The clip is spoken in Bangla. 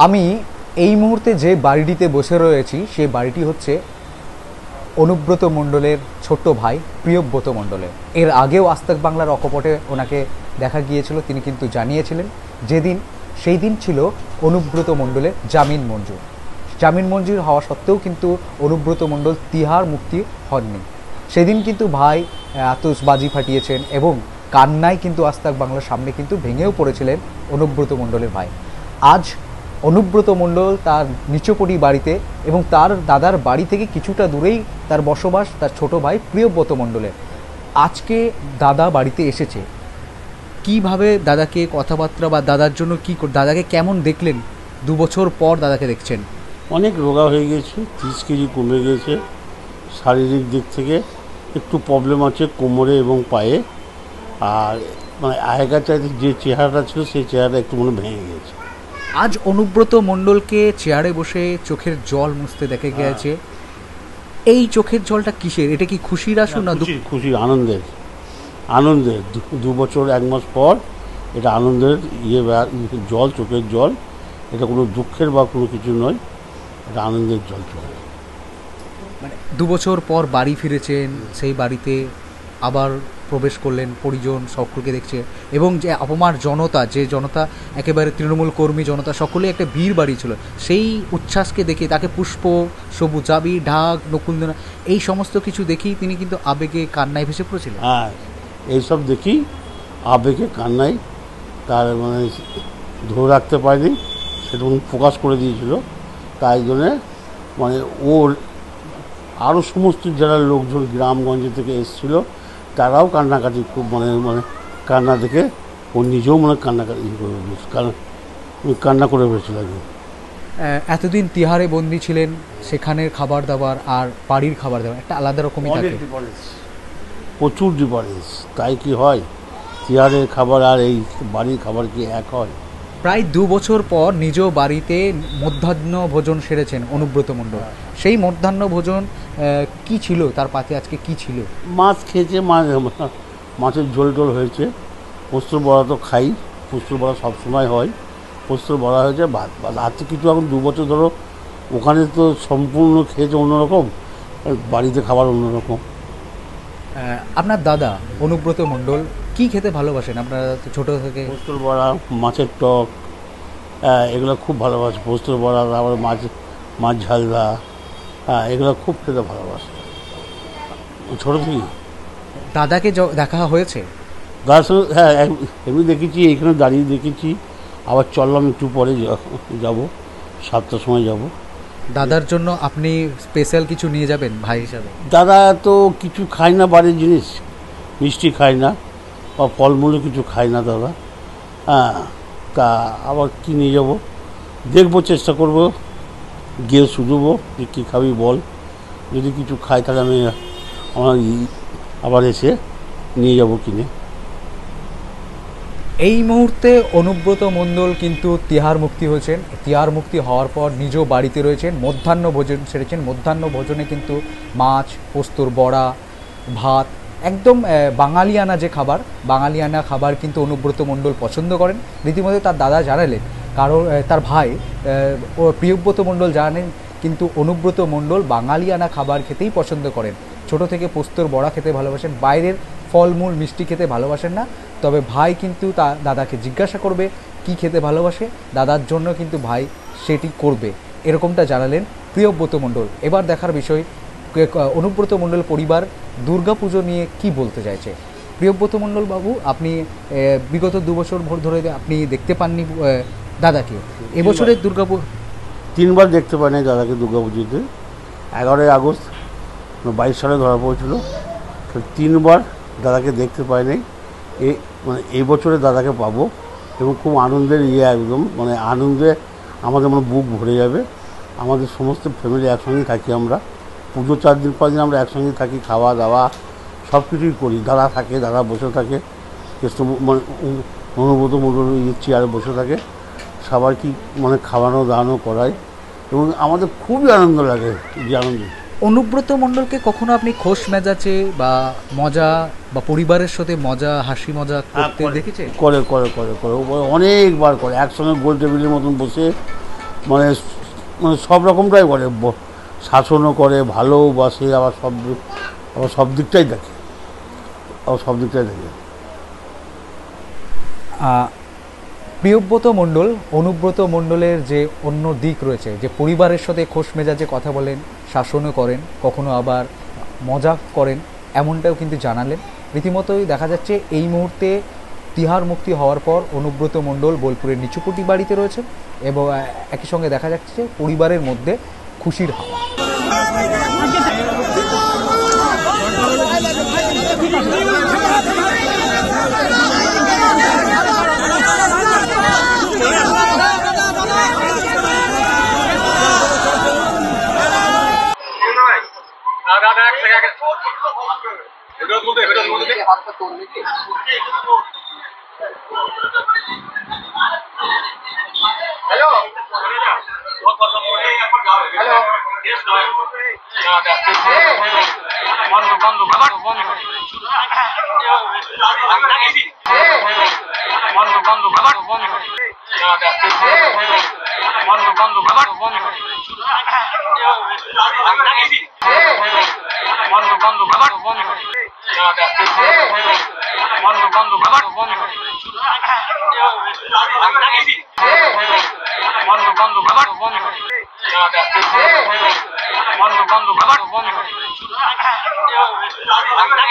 আমি এই মুহূর্তে যে বাড়িটিতে বসে রয়েছি সেই বাড়িটি হচ্ছে অনুব্রত মণ্ডলের ছোট্ট ভাই প্রিয়ব্রত মণ্ডলের। এর আগেও আজ তাক বাংলার অকপটে ওনাকে দেখা গিয়েছিল, তিনি কিন্তু জানিয়েছিলেন সেই দিন ছিল অনুব্রত মণ্ডলের জামিন মঞ্জুর হওয়া সত্ত্বেও কিন্তু অনুব্রত মণ্ডল তিহার মুক্তি হননি। সেদিন কিন্তু ভাই আতশবাজি ফাটিয়েছেন এবং কান্নায় কিন্তু আজ তাক বাংলার সামনে কিন্তু ভেঙেও পড়েছিলেন অনুব্রত মণ্ডলের ভাই। আজ অনুব্রত মণ্ডল তার নিচপড়ি বাড়িতে এবং তার দাদার বাড়ি থেকে কিছুটা দূরেই তার বসবাস তার ছোট ভাই প্রিয়ব্রত মণ্ডলের। আজকে দাদা বাড়িতে এসেছে, কিভাবে দাদাকে কথাবার্তা বা দাদার জন্য দাদাকে কেমন দেখলেন? 2 বছর পর দাদাকে দেখছেন। অনেক রোগা হয়ে গেছে, 30 কেজি কমে গেছে। শারীরিক দিক থেকে একটু প্রবলেম আছে কোমরে এবং পায়ে, আর মানে আগেকার চাইতে যে চেহারাটা ছিল সেই চেহারাটা একটু মনে ভেঙে গেছে। আজ অনুব্রত মণ্ডলকে চেয়ারে বসে চোখের জল মুছতে দেখা গেছে। এই চোখের জলটা কিসের? এটা কি খুশির আসু না খুশি? আনন্দের 2 বছর 1 মাস পর এটা আনন্দের জল, চোখের জল। এটা কোনো দুঃখের বা কোনো কিছু নয়, এটা আনন্দের জল চলে। মানে 2 বছর পর বাড়ি ফিরেছেন, সেই বাড়িতে আবার প্রবেশ করলেন, পরিজন সকলকে দেখছে এবং যে অপমার জনতা, যে জনতা একেবারে তৃণমূল কর্মী জনতা, সকলেই একটা ভিড় বাড়িয়েছিল, সেই উচ্ছ্বাসকে দেখে তাকে পুষ্প, সবুজ চাবি, ঢাক, নকুলদানা এই সমস্ত কিছু দেখেই তিনি কিন্তু আবেগে কান্নায় ভেসে পড়েছিলেন। হ্যাঁ, এইসব দেখি আবেগে কান্নায় তার মানে ধরে রাখতে পারেনি, সেটা প্রকাশ করে দিয়েছিল। তাই জন্যে মানে ওর আরও সমস্ত যারা লোকজন গ্রামগঞ্জ থেকে এসেছিল তারাও কান্নাকাটি খুব মানে কান্না দেখে ও নিজেও কান্না করে ফেলেছিল। এতদিন তিহারে বন্দি ছিলেন, সেখানের খাবার দাবার আর বাড়ির খাবার দাবার একটা আলাদা রকমই থাকে, প্রচুর ডিফারেন্স। তাই কি হয়, তিহারের খাবার আর এই বাড়ির খাবার কি এক হয়? প্রায় 2 বছর পর নিজ বাড়িতে মধ্যাহ্ন ভোজন সেরেছেন অনুব্রত মণ্ডল। সেই মধ্যাহ্ন ভোজন কি ছিল? তার পাতে আজকে কি ছিল? মাছ খেয়েছে, মাছের ঝোল টোল হয়েছে। পোস্তর বড়া তো খাই, পোস্তর বড়া সবসময় হয়, পোস্তর বড়া হয়েছে, ভাত হাতে কিছু। এখন 2 বছর ধরো ওখানে তো সম্পূর্ণ খেয়েছে অন্যরকম, বাড়িতে খাবার অন্যরকম। আপনার দাদা অনুব্রত মণ্ডল কি খেতে ভালোবাসেন? আপনারা ছোটো থেকে পোস্তর বড়া, মাছের টক, এগুলো খুব ভালোবাসে। পোস্তর বড়া, আবার মাছ ঝালদা, এগুলো খুব খেতে ভালোবাসে ছোটো থেকে। দাদাকে দেখা হয়েছে? দাদার সঙ্গে হ্যাঁ এমনি দেখেছি, এইখানে দাঁড়িয়ে দেখেছি। আবার চললাম একটু পরে যাব, 7টার সময় যাব। দাদার জন্য আপনি স্পেশাল কিছু নিয়ে যাবেন ভাই হিসাবে? দাদা তো কিছু খায় না, বাড়ির জিনিস, মিষ্টি খায় না বা ফলমূলও কিছু খায় না দাদা। হ্যাঁ, তা আবার কী নিয়ে যাব দেখবো, চেষ্টা করব, গিয়ে শুধুবো যে কী খাবি বল। যদি কিছু খাই তাহলে আমি আবার এসে নিয়ে যাব কিনে। এই মুহূর্তে অনুব্রত মণ্ডল কিন্তু তিহার মুক্তি হয়েছেন। তিহার মুক্তি হওয়ার পর নিজ বাড়িতে রয়েছেন, মধ্যাহ্ন ভোজন সেরেছেন। মধ্যাহ্ন ভোজনে কিন্তু মাছ, পোস্তর বড়া, ভাত, একদম বাঙালিয়ানা যে খাবার, বাঙালিয়ানা খাবার কিন্তু অনুব্রত মণ্ডল পছন্দ করেন। রীতিমতো তার দাদা জানালেন, কারণ তার ভাই প্রিয়ব্রত মণ্ডল জানেন কিন্তু অনুব্রত মণ্ডল বাঙালিয়ানা খাবার খেতেই পছন্দ করেন। ছোট থেকে পোস্তর বড়া খেতে ভালোবাসেন, বাইরের ফলমূল মিষ্টি খেতে ভালোবাসেন না। তবে ভাই কিন্তু দাদাকে জিজ্ঞাসা করবে কি খেতে ভালোবাসে, দাদার জন্য কিন্তু ভাই সেটি করবে, এরকমটা জানালেন প্রিয়ব্রত মণ্ডল। এবার দেখার বিষয় অনুব্রত মণ্ডল পরিবার দুর্গাপুজো নিয়ে কি বলতে চাইছে। প্রিয়ব্রত মণ্ডল বাবু, আপনি বিগত 2 বছর ভোর ধরে আপনি দেখতে পাননি দাদাকে। এবছরের দুর্গাপুর 3বার দেখতে পাই নাই দাদাকে দুর্গাপুজোতে। 11ই আগস্ট 22 সালে ধরা পড়েছিল, 3বার দাদাকে দেখতে পাই নাই। মানে এই বছরে দাদাকে পাবো এবং খুব আনন্দের একদম মানে আনন্দে আমাদের বুক ভরে যাবে। আমাদের সমস্ত ফ্যামিলি একসঙ্গেই থাকি আমরা, পুজো 4 দিন 5 দিন আমরা একসঙ্গেই থাকি, খাওয়া দাওয়া সব কিছুই করি। দাদা থাকে, দাদা বসে থাকে, মানে অনুব্রত মণ্ডল চেয়ারে বসে থাকে, সবার কি খাওয়ানো দাওয়ানো করায় এবং আমাদের খুবই আনন্দ লাগে। যে আনন্দ, অনুব্রত মণ্ডলকে কখনো আপনি খোশ মেজাজে বা মজা বা পরিবারের সাথে মজা হাসি মজা করতে দেখেছেন? করে করে করে করে অনেকবার করে, একসঙ্গে গোল টেবিলের মতন বসে মানে মানে সব রকমটাই করে, শাসনও করে, ভালোবাসে, আবার সব দিকটাই দেখে, প্রিয়ব্রত মণ্ডল অনুব্রত মণ্ডলের যে অন্য দিক রয়েছে, যে পরিবারের সাথে খোশ মেজাজে কথা বলেন, শাসনও করেন, কখনো আবার মজা করেন, এমনটাও কিন্তু জানালেন। রীতিমতোই দেখা যাচ্ছে এই মুহূর্তে তিহার মুক্তি হওয়ার পর অনুব্রত মণ্ডল বোলপুরের নিচুকুটি বাড়িতে রয়েছেন এবং একই সঙ্গে দেখা যাচ্ছে পরিবারের মধ্যে খুশির হাওয়া। বন্ধ